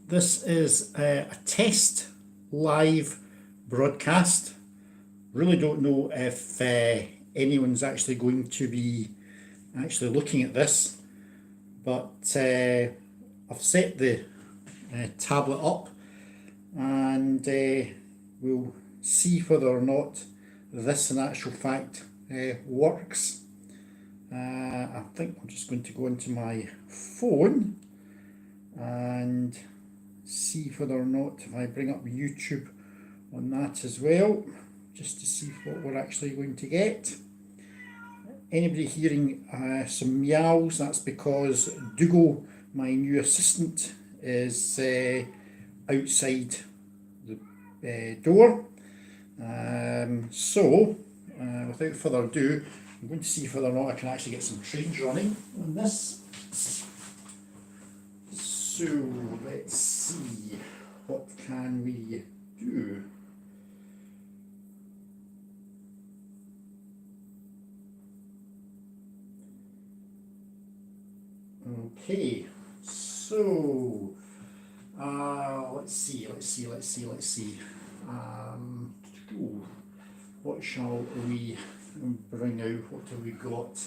This is a test live broadcast. Really don't know if anyone's actually going to be actually looking at this, but I've set the tablet up and we'll see whether or not this in actual fact works. I think I'm just going to go into my phone and see whether or not, if I bring up YouTube on that as well, just to see what we're actually going to get. Anybody hearing some meows, that's because Dougal, my new assistant, is outside the door. Without further ado, I'm going to see whether or not I can actually get some trains running on this. So let's see, what can we do? Okay, so let's see. What shall we bring out? What have we got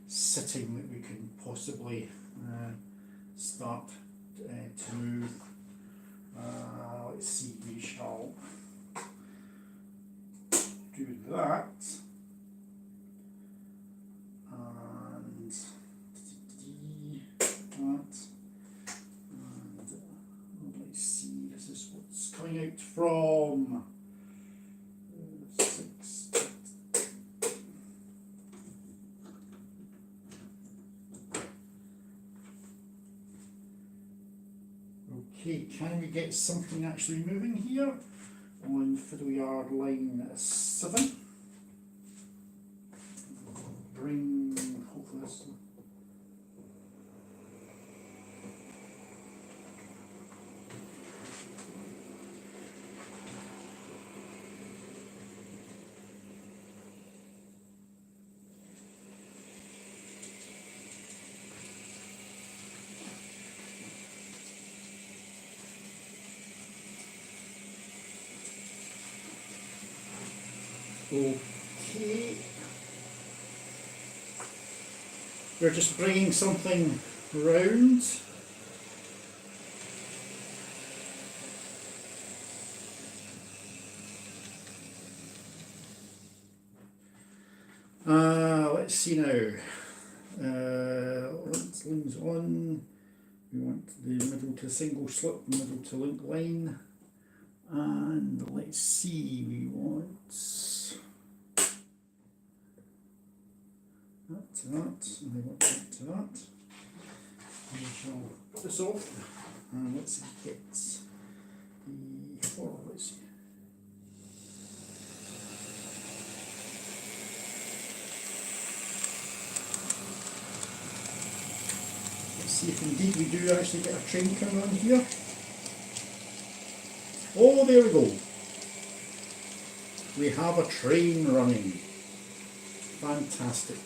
sitting that we can possibly start to move? Let's see, we shall do that. And that. And let's see, this is what's coming out from 6. Okay, can we get something actually moving here on fiddle yard line 7? Bring, hopefully this. Okay, we're just bringing something round. Let's see now. Lines on. We want the middle to single slip, middle to link line, and let's see. We want that to that, and I want that to that. We shall put this off, and let's get the forward. Let's see. Let's see if indeed we do actually get a train coming on here. Oh, there we go. We have a train running. Fantastic.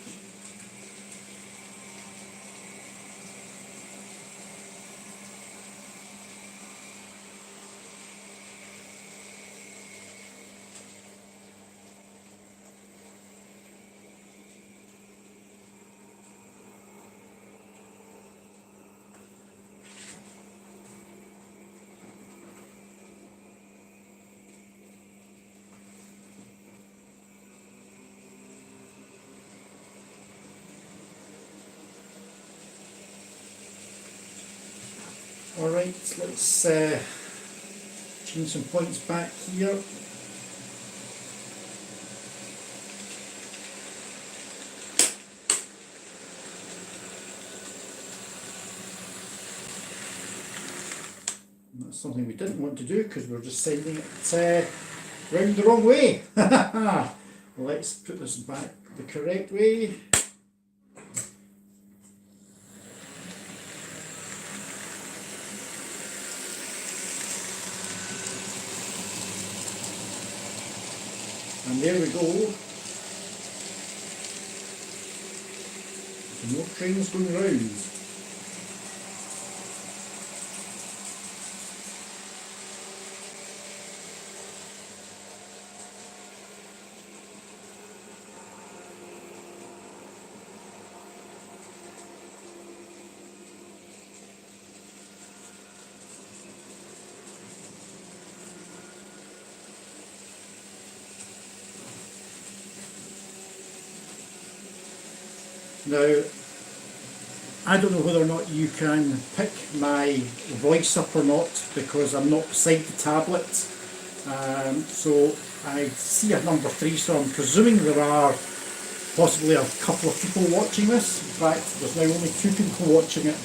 Alright, let's change some points back here. And that's something we didn't want to do because we're just sending it round the wrong way. Let's put this back the correct way. And there we go. No trains going round. Now, I don't know whether or not you can pick my voice up or not because I'm not beside the tablet. So I see a number 3, so I'm presuming there are possibly a couple of people watching this. In fact, there's now only 2 people watching it.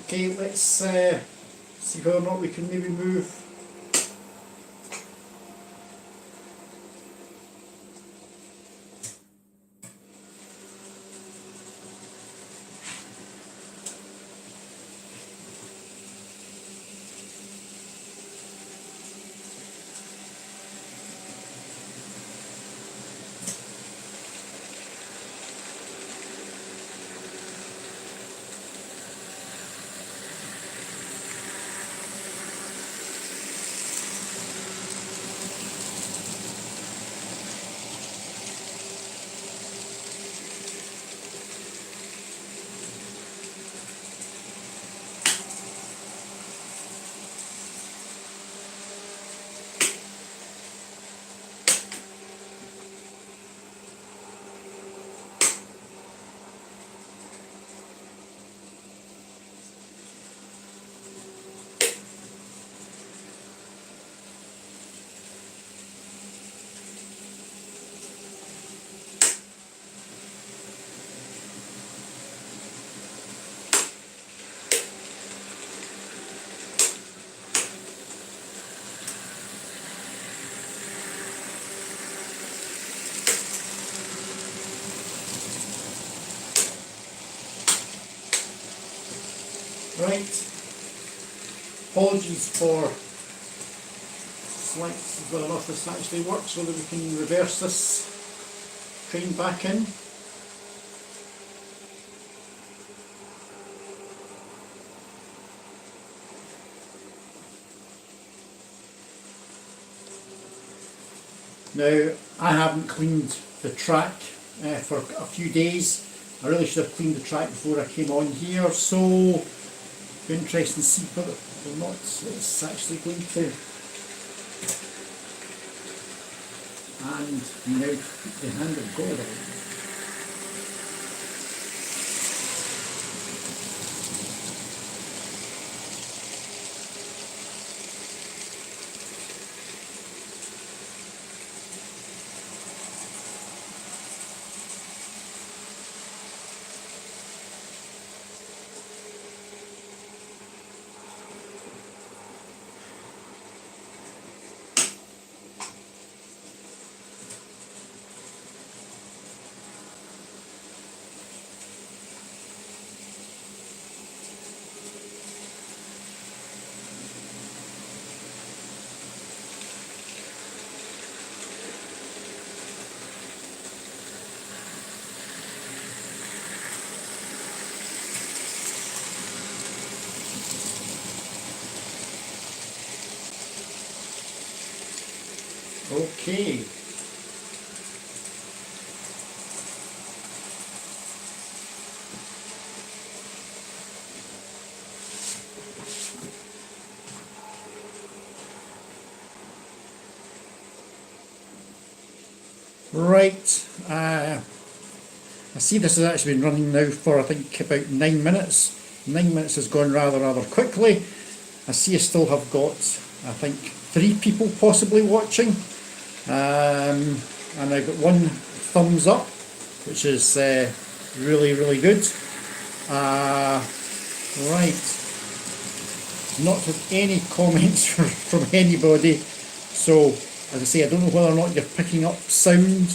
Okay, let's see whether or not we can maybe move. Right, apologies for slight whether or not this actually works, whether we can reverse this train back in. Now, I haven't cleaned the track for a few days. I really should have cleaned the track before I came on here, so it'll be interesting to see whether or not it's actually going to. And now put the hand of God on. Okay. Right, I see this has actually been running now for I think about 9 minutes. 9 minutes has gone rather quickly. I see I still have got I think 3 people possibly watching. And I got 1 thumbs up, which is really good. Right, not had any comments from anybody, so as I say, I don't know whether or not you're picking up sound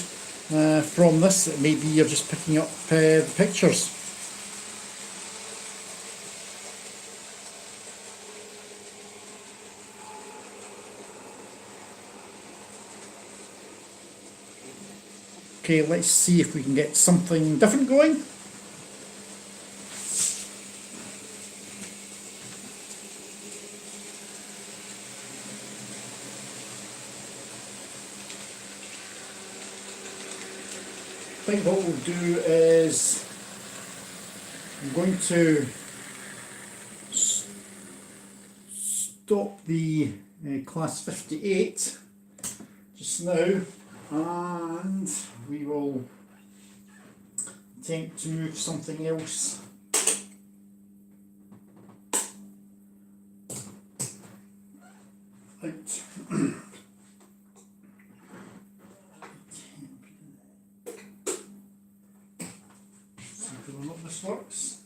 from this. Maybe you're just picking up the pictures. Okay, let's see if we can get something different going. I think what we'll do is I'm going to stop the class 58 just now, and we will attempt to move something else out. See whether or not this works.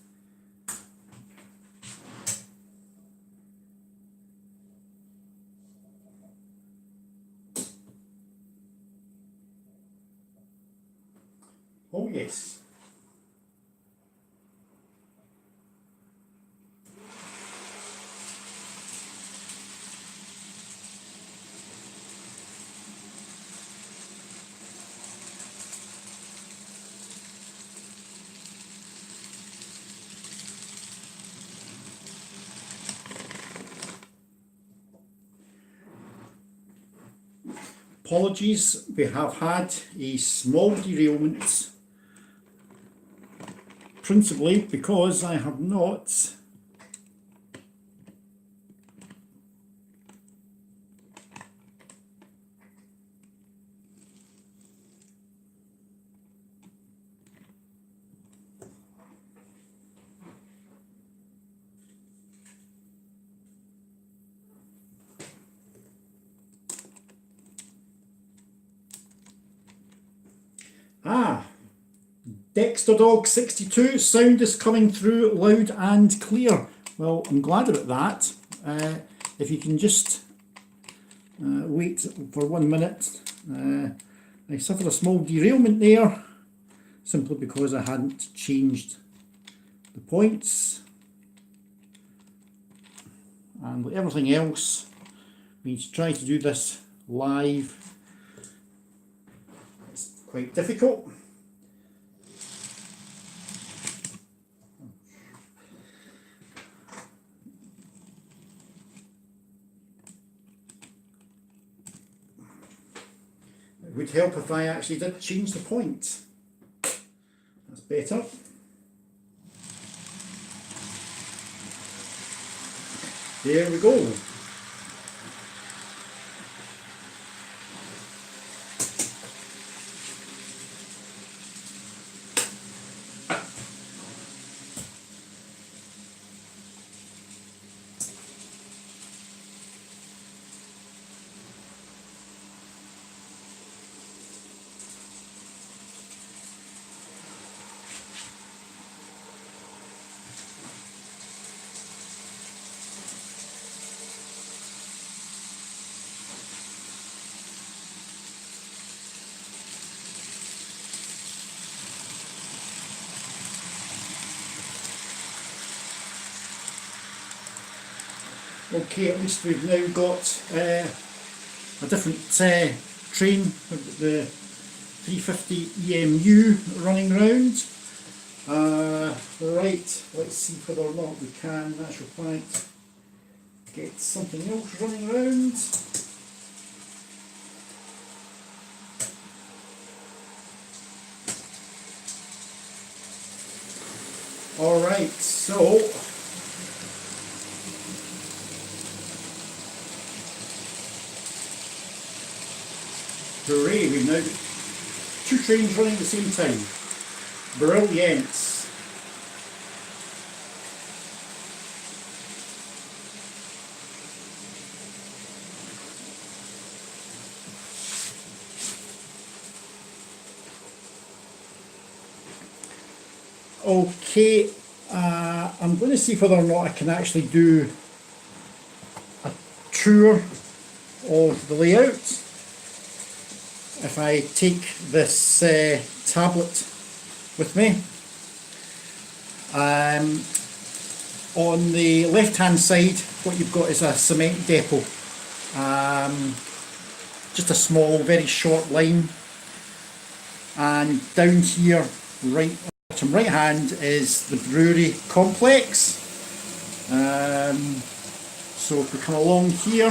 Oh yes. Apologies, we have had a small derailment, principally because I have not Dexter Dog 62, sound is coming through loud and clear. Well, I'm glad about that. If you can just wait for 1 minute. I suffered a small derailment there, simply because I hadn't changed the points. And like everything else, we need to try to do this live. It's quite difficult. It would help if I actually did change the point. That's better. There we go. Okay, at least we've now got a different train, the 350 EMU running round. Right, let's see whether or not we can, that's required, get something else running round. Alright, so hooray, we've now got 2 trains running at the same time. Brilliant. Okay, I'm going to see whether or not I can actually do a tour of the layout. If I take this tablet with me, on the left hand side what you've got is a cement depot, just a small very short line, and down here right bottom right hand is the brewery complex. So if we come along here,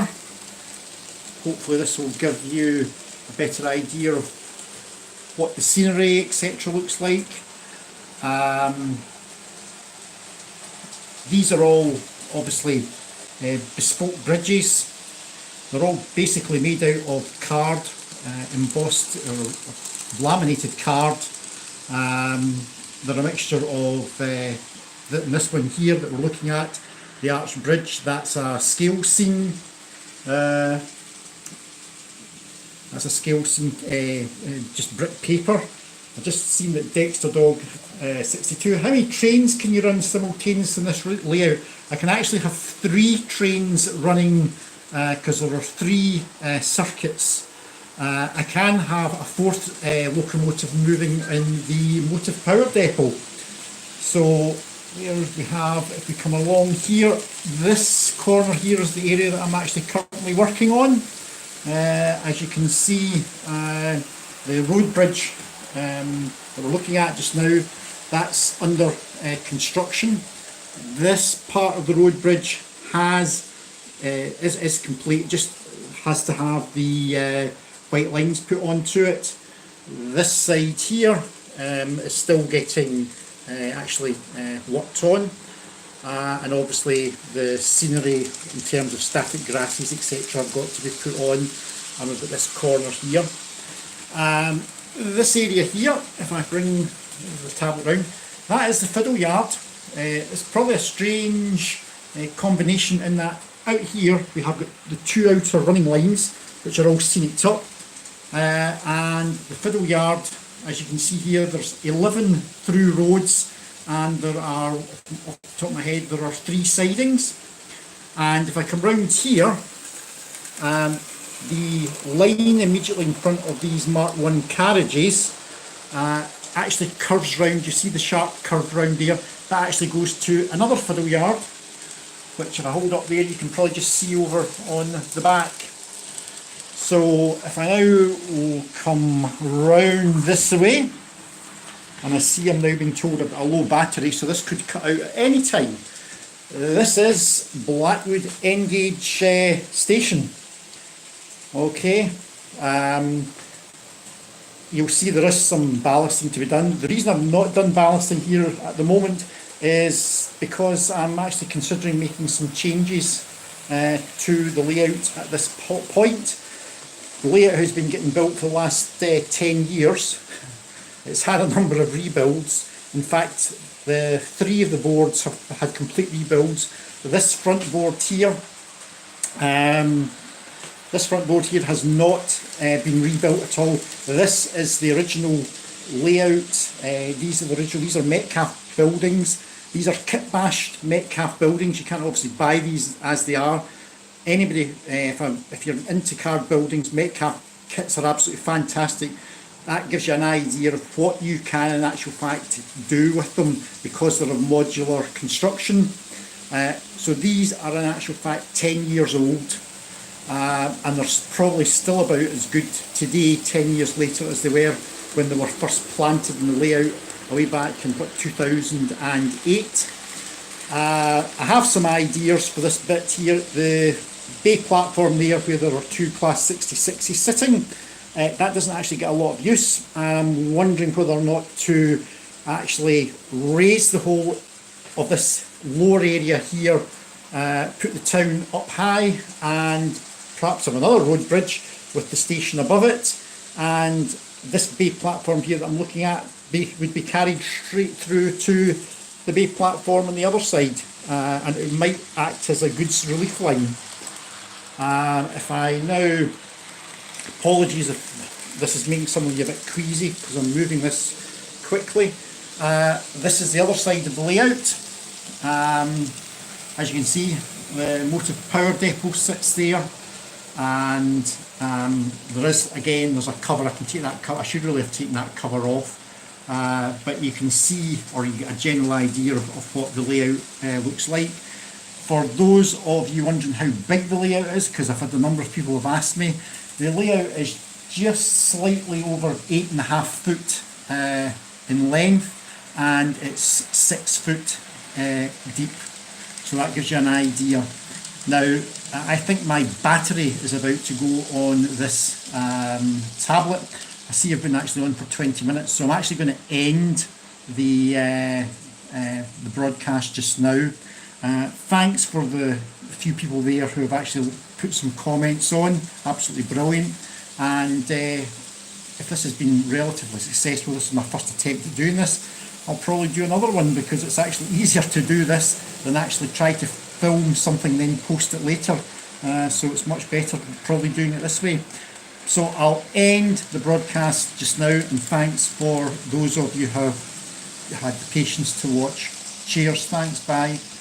hopefully this will give you a better idea of what the scenery etc looks like. these are all obviously bespoke bridges. They're all basically made out of card, embossed or laminated card. They're a mixture of this one here that we're looking at, the arch bridge. That's a scale scene. That's a scale scene, just brick paper. I've just seen that Dexter Dog 62. How many trains can you run simultaneously in this layout? I can actually have 3 trains running because there are 3 circuits. I can have a 4th locomotive moving in the motive power depot. So there we have, if we come along here, this corner here is the area that I'm actually currently working on. As you can see, the road bridge that we're looking at just now, that's under construction. This part of the road bridge is complete, just has to have the white lines put onto it. This side here is still getting actually worked on, and obviously the scenery in terms of static grasses etc have got to be put on, and we've got this corner here. This area here, if I bring the tablet round, that is the fiddle yard. It's probably a strange combination in that out here we have got the 2 outer running lines which are all scenicked up, and the fiddle yard, as you can see here, there's 11 through roads, and there are, off the top of my head, there are 3 sidings. And if I come round here, the line immediately in front of these Mark 1 carriages actually curves round. You see the sharp curve round there? That actually goes to another fiddle yard, which if I hold up there you can probably just see over on the back. So if I now will come round this way, and I see I'm now being told about a low battery, so this could cut out at any time. This is Blackwood N-gauge station. Okay, you'll see there is some ballasting to be done. The reason I've not done ballasting here at the moment is because I'm actually considering making some changes to the layout at this point. The layout has been getting built for the last 10 years. It's had a number of rebuilds. In fact, the 3 of the boards have had complete rebuilds. This front board here, has not been rebuilt at all. This is the original layout. These are Metcalfe buildings. These are kit bashed Metcalfe buildings. You can't obviously buy these as they are. Anybody, if you're into card buildings, Metcalfe kits are absolutely fantastic. That gives you an idea of what you can in actual fact do with them, because they're a modular construction. So these are in actual fact 10 years old, and they're probably still about as good today 10 years later as they were when they were first planted in the layout way back in 2008. I have some ideas for this bit here. The bay platform there where there are 2 Class 66s sitting, that doesn't actually get a lot of use. I'm wondering whether or not to actually raise the whole of this lower area here, put the town up high, and perhaps have another road bridge with the station above it, and this bay platform here that I'm looking at would be carried straight through to the bay platform on the other side, and it might act as a goods relief line. If I now, apologies if this is making some of you a bit queasy because I'm moving this quickly. This is the other side of the layout. As you can see, the motive power depot sits there, and there's a cover. I can take that cover. I should really have taken that cover off, but you can see, or you get a general idea of what the layout looks like. For those of you wondering how big the layout is, because I've had a number of people have asked me, the layout is just slightly over 8.5 foot in length, and it's 6 foot deep. So that gives you an idea. Now, I think my battery is about to go on this tablet. I see I've been actually on for 20 minutes, so I'm actually going to end the broadcast just now. Thanks for the few people there who have actually put some comments on. Absolutely brilliant. And if this has been relatively successful, this is my first attempt at doing this, I'll probably do another one, because it's actually easier to do this than actually try to film something then post it later. So it's much better probably doing it this way. So I'll end the broadcast just now, and thanks for those of you who have had the patience to watch. Cheers, thanks, bye.